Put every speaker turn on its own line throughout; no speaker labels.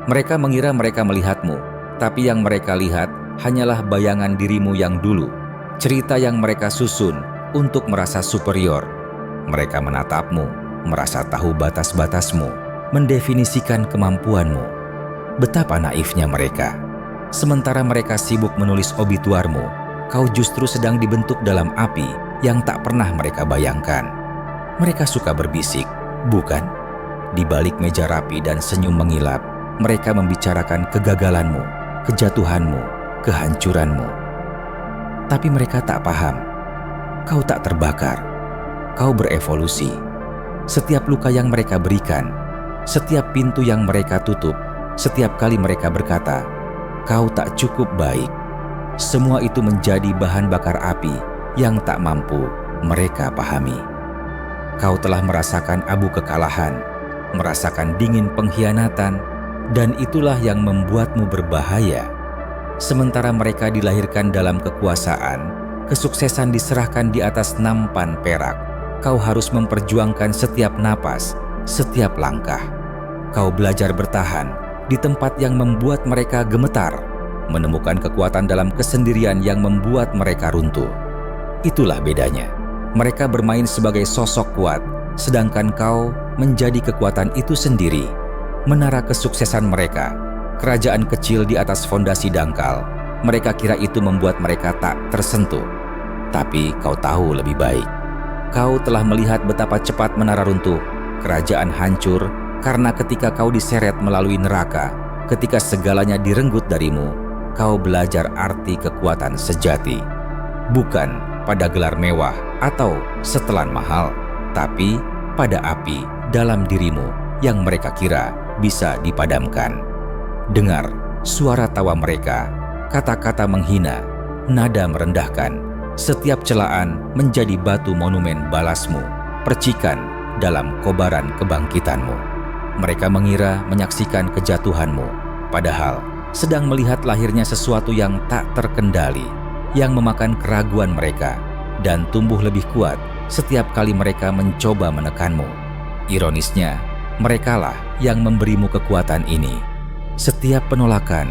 Mereka mengira mereka melihatmu, tapi yang mereka lihat hanyalah bayangan dirimu yang dulu, cerita yang mereka susun untuk merasa superior. Mereka menatapmu, merasa tahu batas-batasmu, mendefinisikan kemampuanmu. Betapa naifnya mereka. Sementara mereka sibuk menulis obituarmu, kau justru sedang dibentuk dalam api yang tak pernah mereka bayangkan. Mereka suka berbisik, bukan? Di balik meja rapi dan senyum mengilap, mereka membicarakan kegagalanmu, kejatuhanmu, kehancuranmu. Tapi mereka tak paham. Kau tak terbakar. Kau berevolusi. Setiap luka yang mereka berikan, setiap pintu yang mereka tutup, setiap kali mereka berkata, "Kau tak cukup baik," semua itu menjadi bahan bakar api yang tak mampu mereka pahami. Kau telah merasakan abu kekalahan, merasakan dingin pengkhianatan, dan itulah yang membuatmu berbahaya. Sementara mereka dilahirkan dalam kekuasaan, kesuksesan diserahkan di atas nampan perak. Kau harus memperjuangkan setiap napas, setiap langkah. Kau belajar bertahan di tempat yang membuat mereka gemetar, menemukan kekuatan dalam kesendirian yang membuat mereka runtuh. Itulah bedanya. Mereka bermain sebagai sosok kuat, sedangkan kau menjadi kekuatan itu sendiri. Menara kesuksesan mereka, kerajaan kecil di atas fondasi dangkal. Mereka kira itu membuat mereka tak tersentuh. Tapi kau tahu lebih baik. Kau telah melihat betapa cepat menara runtuh, kerajaan hancur, karena ketika kau diseret melalui neraka, ketika segalanya direnggut darimu, kau belajar arti kekuatan sejati. Bukan pada gelar mewah atau setelan mahal, tapi pada api dalam dirimu yang mereka kira bisa dipadamkan. Dengar suara tawa mereka, kata-kata menghina, nada merendahkan. Setiap celaan menjadi batu monumen balasmu, percikan dalam kobaran kebangkitanmu. Mereka mengira menyaksikan kejatuhanmu, padahal sedang melihat lahirnya sesuatu yang tak terkendali, yang memakan keraguan mereka dan tumbuh lebih kuat setiap kali mereka mencoba menekanmu. Ironisnya, merekalah yang memberimu kekuatan ini. Setiap penolakan,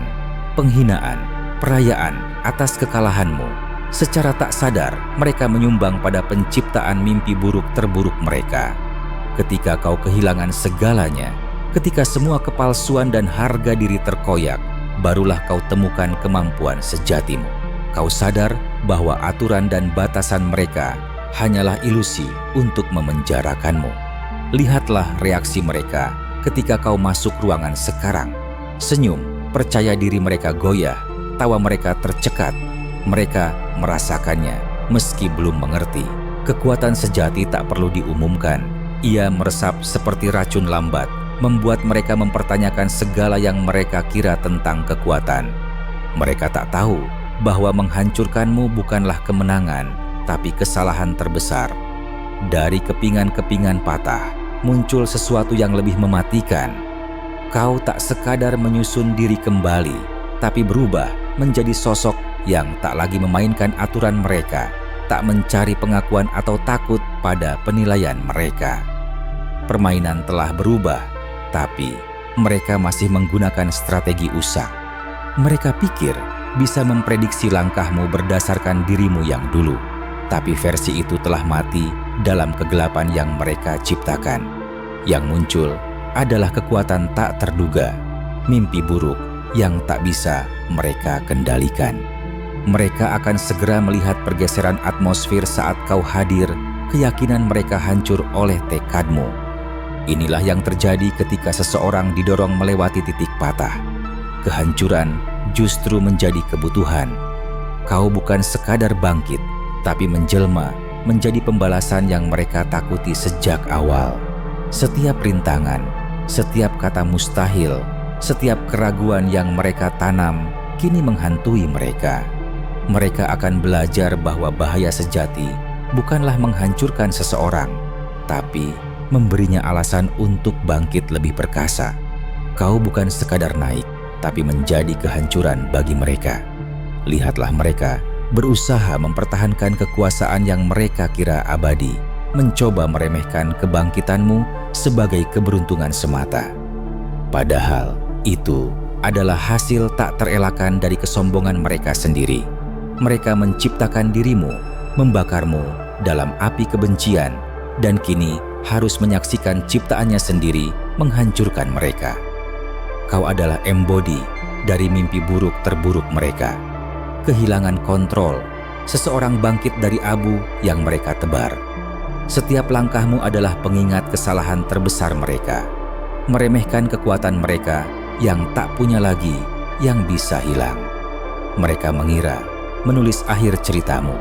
penghinaan, perayaan atas kekalahanmu, secara tak sadar mereka menyumbang pada penciptaan mimpi buruk terburuk mereka. Ketika kau kehilangan segalanya, ketika semua kepalsuan dan harga diri terkoyak, barulah kau temukan kemampuan sejatimu. Kau sadar bahwa aturan dan batasan mereka hanyalah ilusi untuk memenjarakanmu. Lihatlah reaksi mereka ketika kau masuk ruangan sekarang. Senyum, percaya diri mereka goyah, tawa mereka tercekat. Mereka merasakannya meski belum mengerti. Kekuatan sejati tak perlu diumumkan. Ia meresap seperti racun lambat, membuat mereka mempertanyakan segala yang mereka kira tentang kekuatan. Mereka tak tahu bahwa menghancurkanmu bukanlah kemenangan, tapi kesalahan terbesar. Dari kepingan-kepingan patah, muncul sesuatu yang lebih mematikan. Kau tak sekadar menyusun diri kembali, tapi berubah menjadi sosok yang tak lagi memainkan aturan mereka, tak mencari pengakuan atau takut pada penilaian mereka. Permainan telah berubah, tapi mereka masih menggunakan strategi usang. Mereka pikir bisa memprediksi langkahmu berdasarkan dirimu yang dulu, tapi versi itu telah mati dalam kegelapan yang mereka ciptakan. Yang muncul adalah kekuatan tak terduga, mimpi buruk yang tak bisa mereka kendalikan. Mereka akan segera melihat pergeseran atmosfer saat kau hadir, keyakinan mereka hancur oleh tekadmu. Inilah yang terjadi ketika seseorang didorong melewati titik patah. Kehancuran justru menjadi kebutuhan. Kau bukan sekadar bangkit, tapi menjelma menjadi pembalasan yang mereka takuti sejak awal. Setiap rintangan, setiap kata mustahil, setiap keraguan yang mereka tanam kini menghantui mereka. Mereka akan belajar bahwa bahaya sejati bukanlah menghancurkan seseorang, tapi memberinya alasan untuk bangkit lebih perkasa. Kau bukan sekadar naik, tapi menjadi kehancuran bagi mereka. Lihatlah mereka berusaha mempertahankan kekuasaan yang mereka kira abadi, mencoba meremehkan kebangkitanmu sebagai keberuntungan semata. Padahal Itu adalah hasil tak terelakkan dari kesombongan mereka sendiri. Mereka menciptakan dirimu, membakarmu dalam api kebencian, dan kini harus menyaksikan ciptaannya sendiri menghancurkan mereka. Kau adalah embodi dari mimpi buruk terburuk mereka. Kehilangan kontrol, seseorang bangkit dari abu yang mereka tebar. Setiap langkahmu adalah pengingat kesalahan terbesar mereka. Meremehkan kekuatan mereka yang tak punya lagi yang bisa hilang. Mereka mengira menulis akhir ceritamu,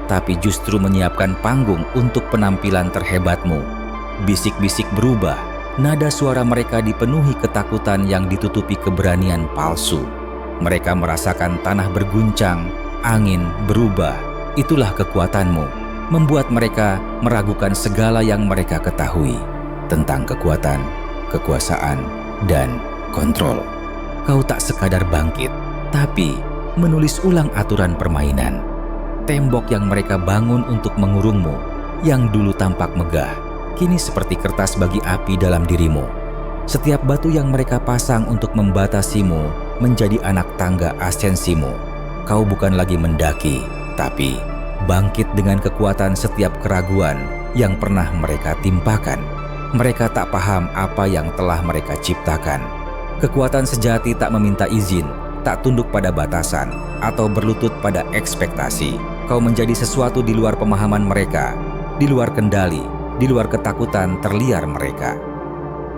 tapi justru menyiapkan panggung untuk penampilan terhebatmu. Bisik-bisik berubah, nada suara mereka dipenuhi ketakutan yang ditutupi keberanian palsu. Mereka merasakan tanah berguncang, angin berubah. Itulah kekuatanmu, membuat mereka meragukan segala yang mereka ketahui tentang kekuatan, kekuasaan, dan kontrol. Kau tak sekadar bangkit, tapi menulis ulang aturan permainan. Tembok yang mereka bangun untuk mengurungmu, yang dulu tampak megah, kini seperti kertas bagi api dalam dirimu. Setiap batu yang mereka pasang untuk membatasimu menjadi anak tangga ascensimu. Kau bukan lagi mendaki, tapi bangkit dengan kekuatan setiap keraguan yang pernah mereka timpakan. Mereka tak paham apa yang telah mereka ciptakan. Kekuatan sejati tak meminta izin, tak tunduk pada batasan, atau berlutut pada ekspektasi. Kau menjadi sesuatu di luar pemahaman mereka, di luar kendali, di luar ketakutan terliar mereka.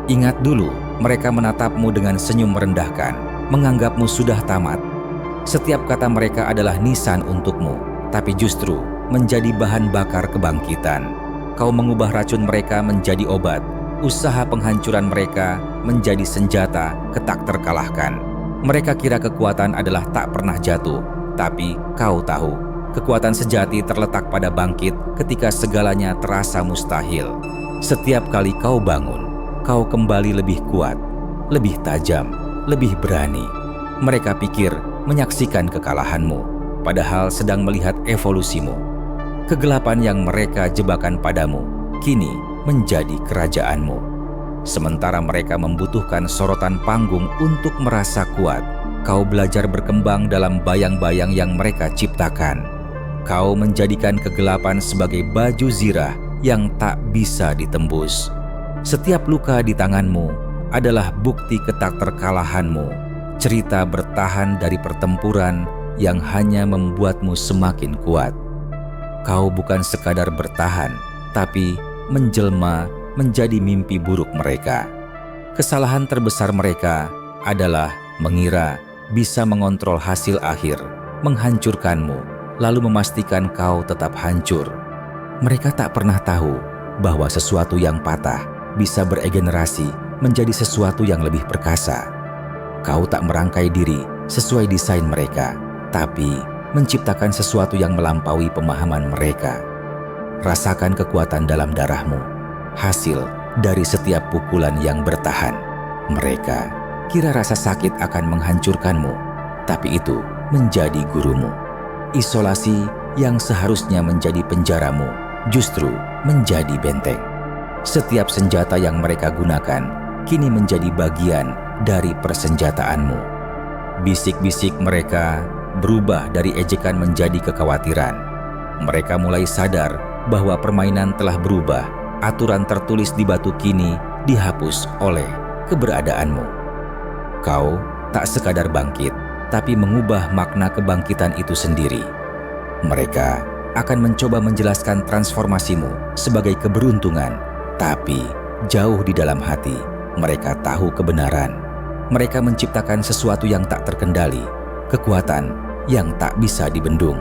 Ingat dulu, mereka menatapmu dengan senyum merendahkan, menganggapmu sudah tamat. Setiap kata mereka adalah nisan untukmu, tapi justru menjadi bahan bakar kebangkitan. Kau mengubah racun mereka menjadi obat, usaha penghancuran mereka menjadi senjata ketak terkalahkan. Mereka kira kekuatan adalah tak pernah jatuh, tapi kau tahu, kekuatan sejati terletak pada bangkit ketika segalanya terasa mustahil. Setiap kali kau bangun, kau kembali lebih kuat, lebih tajam, lebih berani. Mereka pikir menyaksikan kekalahanmu, padahal sedang melihat evolusimu. Kegelapan yang mereka jebakan padamu kini menjadi kerajaanmu. Sementara mereka membutuhkan sorotan panggung untuk merasa kuat, kau belajar berkembang dalam bayang-bayang yang mereka ciptakan. Kau menjadikan kegelapan sebagai baju zirah yang tak bisa ditembus. Setiap luka di tanganmu adalah bukti ketak terkalahanmu, cerita bertahan dari pertempuran yang hanya membuatmu semakin kuat. Kau bukan sekadar bertahan, tapi menjelma menjadi mimpi buruk mereka. Kesalahan terbesar mereka adalah mengira bisa mengontrol hasil akhir, menghancurkanmu, lalu memastikan kau tetap hancur. Mereka tak pernah tahu bahwa sesuatu yang patah bisa beregenerasi menjadi sesuatu yang lebih perkasa. Kau tak merangkai diri sesuai desain mereka, tapi menciptakan sesuatu yang melampaui pemahaman mereka. Rasakan kekuatan dalam darahmu, hasil dari setiap pukulan yang bertahan. Mereka kira rasa sakit akan menghancurkanmu, tapi itu menjadi gurumu. Isolasi yang seharusnya menjadi penjaramu justru menjadi benteng. Setiap senjata yang mereka gunakan kini menjadi bagian dari persenjataanmu. Bisik-bisik mereka berubah dari ejekan menjadi kekhawatiran. Mereka mulai sadar bahwa permainan telah berubah. Aturan tertulis di batu kini dihapus oleh keberadaanmu. Kau tak sekadar bangkit, tapi mengubah makna kebangkitan itu sendiri. Mereka akan mencoba menjelaskan transformasimu sebagai keberuntungan, tapi jauh di dalam hati mereka tahu kebenaran. Mereka menciptakan sesuatu yang tak terkendali, kekuatan yang tak bisa dibendung.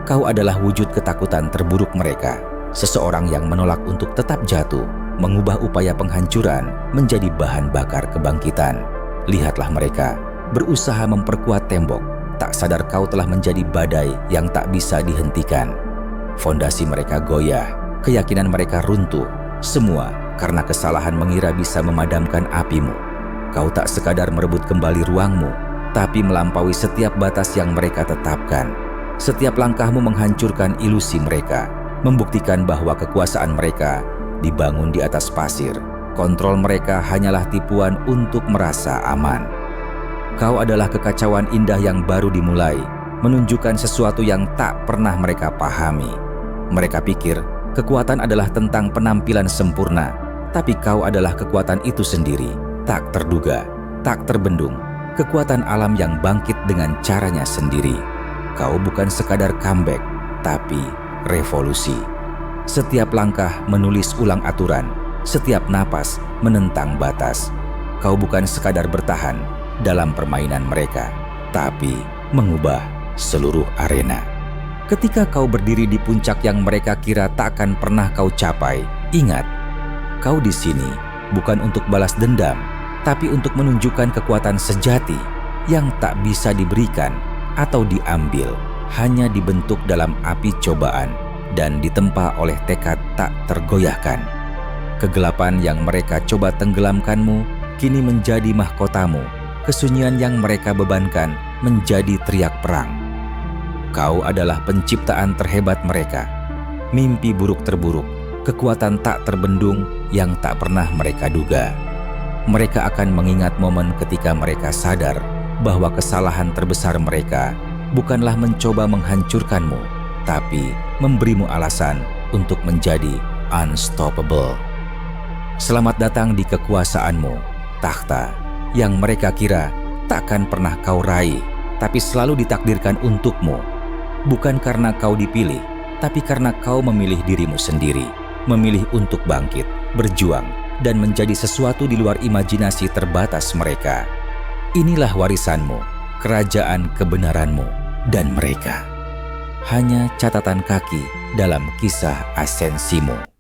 Kau adalah wujud ketakutan terburuk mereka, seseorang yang menolak untuk tetap jatuh, mengubah upaya penghancuran menjadi bahan bakar kebangkitan. Lihatlah mereka berusaha memperkuat tembok, tak sadar kau telah menjadi badai yang tak bisa dihentikan. Fondasi mereka goyah, keyakinan mereka runtuh, semua karena kesalahan mengira bisa memadamkan apimu. Kau tak sekadar merebut kembali ruangmu, tapi melampaui setiap batas yang mereka tetapkan. Setiap langkahmu menghancurkan ilusi mereka, membuktikan bahwa kekuasaan mereka dibangun di atas pasir. Kontrol mereka hanyalah tipuan untuk merasa aman. Kau adalah kekacauan indah yang baru dimulai, menunjukkan sesuatu yang tak pernah mereka pahami. Mereka pikir kekuatan adalah tentang penampilan sempurna, tapi kau adalah kekuatan itu sendiri, tak terduga, tak terbendung, kekuatan alam yang bangkit dengan caranya sendiri. Kau bukan sekadar comeback, tapi revolusi. Setiap langkah menulis ulang aturan, setiap napas menentang batas. Kau bukan sekadar bertahan dalam permainan mereka, tapi mengubah seluruh arena. Ketika kau berdiri di puncak yang mereka kira tak akan pernah kau capai, ingat, kau di sini bukan untuk balas dendam, tapi untuk menunjukkan kekuatan sejati yang tak bisa diberikan atau diambil, hanya dibentuk dalam api cobaan dan ditempa oleh tekad tak tergoyahkan. Kegelapan yang mereka coba tenggelamkanmu kini menjadi mahkotamu. Kesunyian yang mereka bebankan menjadi teriak perang. Kau adalah penciptaan terhebat mereka, mimpi buruk terburuk, kekuatan tak terbendung yang tak pernah mereka duga. Mereka akan mengingat momen ketika mereka sadar bahwa kesalahan terbesar mereka bukanlah mencoba menghancurkanmu, tapi memberimu alasan untuk menjadi unstoppable. Selamat datang di kekuasaanmu, takhta yang mereka kira takkan pernah kau raih, tapi selalu ditakdirkan untukmu. Bukan karena kau dipilih, tapi karena kau memilih dirimu sendiri, memilih untuk bangkit, berjuang, dan menjadi sesuatu di luar imajinasi terbatas mereka. Inilah warisanmu, kerajaan kebenaranmu, dan mereka hanya catatan kaki dalam kisah asensimu.